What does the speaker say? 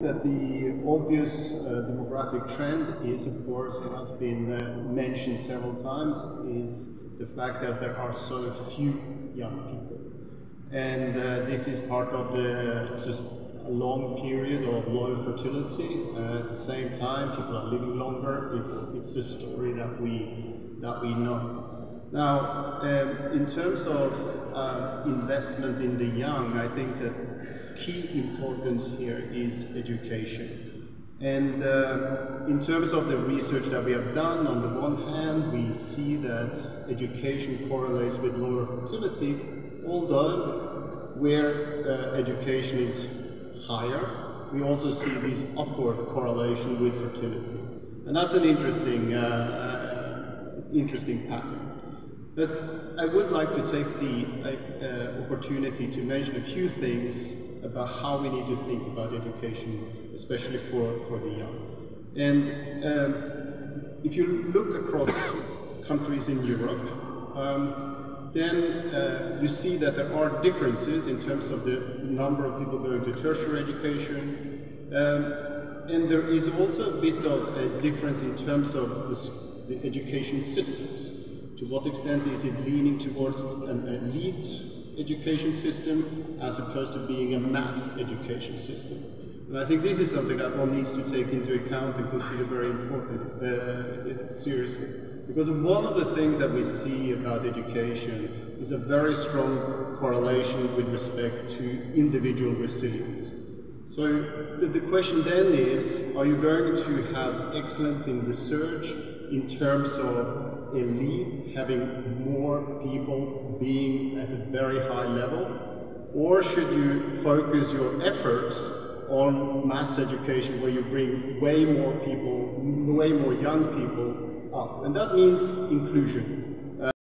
That the obvious demographic trend is, of course, it has been mentioned several times, is the fact that there are so few young people. And this is part of it's just a long period of low fertility. At the same time, people are living longer. It's the story that we know. Now, in terms of investment in the young, I think that key importance here is education. And in terms of the research that we have done, on the one hand, we see that education correlates with lower fertility, although where education is higher, we also see this upward correlation with fertility. And that's an interesting pattern. But I would like to take the opportunity to mention a few things about how we need to think about education, especially for the young. And if you look across countries in Europe, then you see that there are differences in terms of the number of people going to tertiary education, and there is also a bit of a difference in terms of the education systems. To what extent is it leaning towards an elite education system as opposed to being a mass education system? And I think this is something that one needs to take into account and consider very important, seriously. Because one of the things that we see about education is a very strong correlation with respect to individual resilience. So the question then is, are you going to have excellence in research in terms of elite having more people being at a very high level, or should you focus your efforts on mass education where you bring way more people, way more young people up? And that means inclusion.